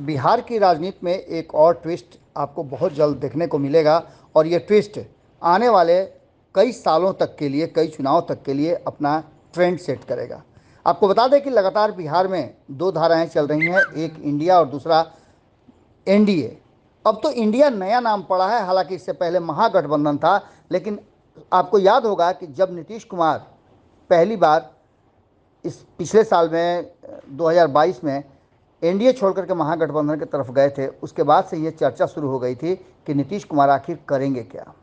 बिहार की राजनीति में एक और ट्विस्ट आपको बहुत जल्द देखने को मिलेगा और ये ट्विस्ट आने वाले कई सालों तक के लिए, कई चुनाव तक के लिए अपना ट्रेंड सेट करेगा। आपको बता दें कि लगातार बिहार में दो धाराएं चल रही हैं, एक इंडिया और दूसरा एनडीए। अब तो इंडिया नया नाम पड़ा है, हालांकि इससे पहले महागठबंधन था। लेकिन आपको याद होगा कि जब नीतीश कुमार पहली बार इस पिछले साल में 2022 में एनडीए छोड़कर के महागठबंधन की तरफ गए थे, उसके बाद से ये चर्चा शुरू हो गई थी कि नीतीश कुमार आखिर करेंगे क्या।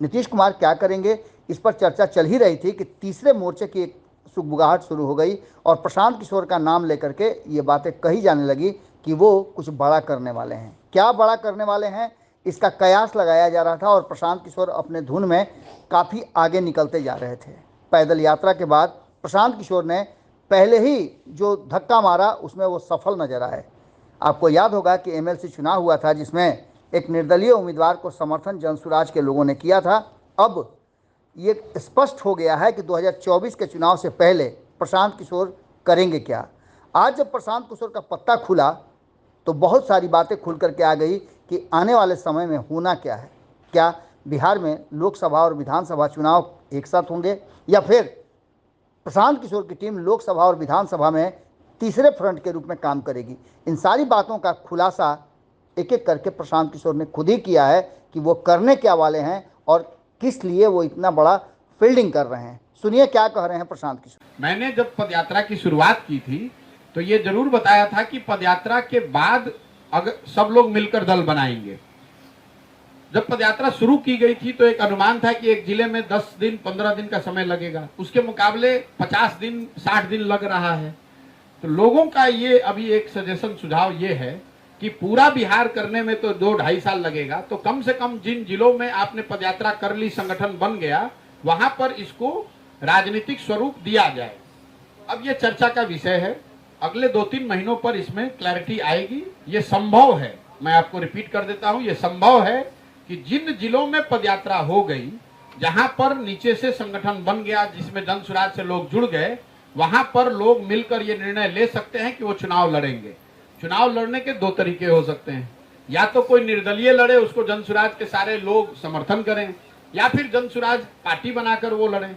नीतीश कुमार क्या करेंगे, इस पर चर्चा चल ही रही थी कि तीसरे मोर्चे की एक सुगबुगाहट शुरू हो गई और प्रशांत किशोर का नाम लेकर के ये बातें कही जाने लगी कि वो कुछ बड़ा करने वाले हैं। क्या बड़ा करने वाले हैं, इसका कयास लगाया जा रहा था और प्रशांत किशोर अपने धुन में काफ़ी आगे निकलते जा रहे थे। पैदल यात्रा के बाद प्रशांत किशोर ने पहले ही जो धक्का मारा उसमें वो सफल नजर आए। आपको याद होगा कि एमएलसी चुनाव हुआ था जिसमें एक निर्दलीय उम्मीदवार को समर्थन जनसुराज के लोगों ने किया था। अब ये स्पष्ट हो गया है कि 2024 के चुनाव से पहले प्रशांत किशोर करेंगे क्या। आज जब प्रशांत किशोर का पत्ता खुला तो बहुत सारी बातें खुल करके आ गई कि आने वाले समय में होना क्या है। क्या बिहार में लोकसभा और विधानसभा चुनाव एक साथ होंगे या फिर प्रशांत किशोर की टीम लोकसभा और विधानसभा में तीसरे फ्रंट के रूप में काम करेगी। इन सारी बातों का खुलासा एक एक करके प्रशांत किशोर ने खुद ही किया है कि वो करने क्या वाले हैं और किस लिए वो इतना बड़ा फील्डिंग कर रहे हैं। सुनिए क्या कह रहे हैं प्रशांत किशोर। मैंने जब पदयात्रा की शुरुआत की थी तो ये जरूर बताया था कि पदयात्रा के बाद अगर सब लोग मिलकर दल बनाएंगे। जब पदयात्रा शुरू की गई थी तो एक अनुमान था कि एक जिले में 10 दिन 15 दिन का समय लगेगा, उसके मुकाबले 50 दिन 60 दिन लग रहा है। तो लोगों का ये अभी एक सजेशन सुझाव ये है कि पूरा बिहार करने में तो 2-2.5 साल लगेगा, तो कम से कम जिन जिलों में आपने पदयात्रा कर ली, संगठन बन गया, वहां पर इसको राजनीतिक स्वरूप दिया जाए। अब ये चर्चा का विषय है, अगले 2-3 महीनों पर इसमें क्लैरिटी आएगी। ये संभव है, मैं आपको रिपीट कर देता हूं, ये संभव है कि जिन जिलों में पदयात्रा हो गई, जहां पर नीचे से संगठन बन गया, जिसमें जनसुराज से लोग जुड़ गए, वहां पर लोग मिलकर ये निर्णय ले सकते हैं कि वो चुनाव लड़ेंगे। चुनाव लड़ने के 2 तरीके हो सकते हैं, या तो कोई निर्दलीय लड़े, उसको जनसुराज के सारे लोग समर्थन करें, या फिर जनसुराज पार्टी बनाकर वो लड़े।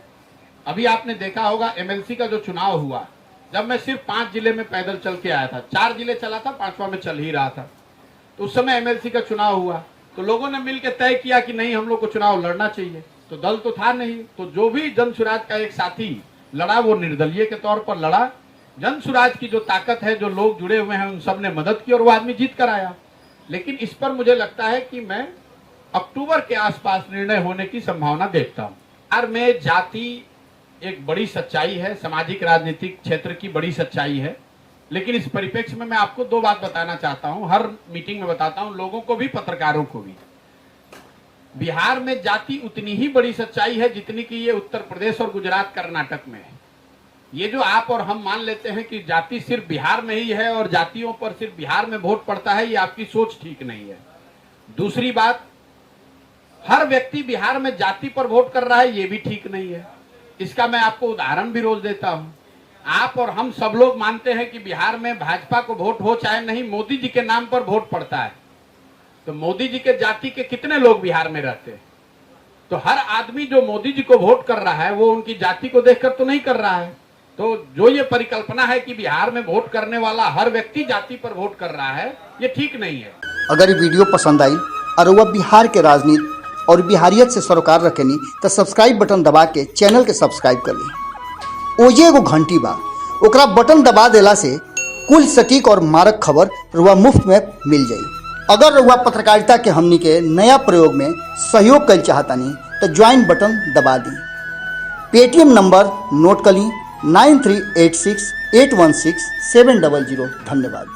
अभी आपने देखा होगा एमएलसी का जो चुनाव हुआ, जब मैं सिर्फ 5 जिले में पैदल चल के आया था, 4 जिले चला था, 5वां में चल ही रहा था, तो उस समय एमएलसी का चुनाव हुआ तो लोगों ने मिलकर तय किया कि नहीं, हम लोग को चुनाव लड़ना चाहिए। तो दल तो था नहीं, तो जो भी जनसुराज का एक साथी लड़ा वो निर्दलीय के तौर पर लड़ा। जनसुराज की जो ताकत है, जो लोग जुड़े हुए हैं, उन सब ने मदद की और वो आदमी जीत कर आया। लेकिन इस पर मुझे लगता है कि मैं अक्टूबर के आसपास निर्णय होने की संभावना देखता हूँ। बिहार में जाति एक बड़ी सच्चाई है, सामाजिक राजनीतिक क्षेत्र की बड़ी सच्चाई है। लेकिन इस परिप्रेक्ष्य में मैं आपको 2 बात बताना चाहता हूं, हर मीटिंग में बताता हूं, लोगों को भी, पत्रकारों को भी। बिहार में जाति उतनी ही बड़ी सच्चाई है जितनी कि ये उत्तर प्रदेश और गुजरात कर्नाटक में है। ये जो आप और हम मान लेते हैं कि जाति सिर्फ बिहार में ही है और जातियों पर सिर्फ बिहार में वोट पड़ता है, ये आपकी सोच ठीक नहीं है। दूसरी बात, हर व्यक्ति बिहार में जाति पर वोट कर रहा है, ये भी ठीक नहीं है। इसका मैं आपको उदाहरण भी रोज देता हूं। आप और हम सब लोग मानते हैं कि बिहार में भाजपा को वोट हो चाहे नहीं, मोदी जी के नाम पर वोट पड़ता है। तो मोदी जी के जाति के कितने लोग बिहार में रहते हैं? तो हर आदमी जो मोदी जी को वोट कर रहा है वो उनकी जाति को देखकर तो नहीं कर रहा है। तो जो ये परिकल्पना है कि बिहार में वोट करने वाला हर व्यक्ति जाति पर वोट कर रहा है, ये ठीक नहीं है। अगर ये वीडियो पसंद आई और वह बिहार के राजनीति और बिहारियत से सरोकार रखेनी तो सब्सक्राइब बटन दबा के चैनल के सब्सक्राइब कर ली। ओजे एगो घंटी बा, ओकरा बटन दबा देला से कुल सटीक और मारक खबर रुआ मुफ्त में मिल जाई। अगर रुआ पत्रकारिता के हमनी के नया प्रयोग में सहयोग कर चाहतानी तो ज्वाइन बटन दबा दी। पेटीएम नंबर नोट कर ली 9386816700। धन्यवाद।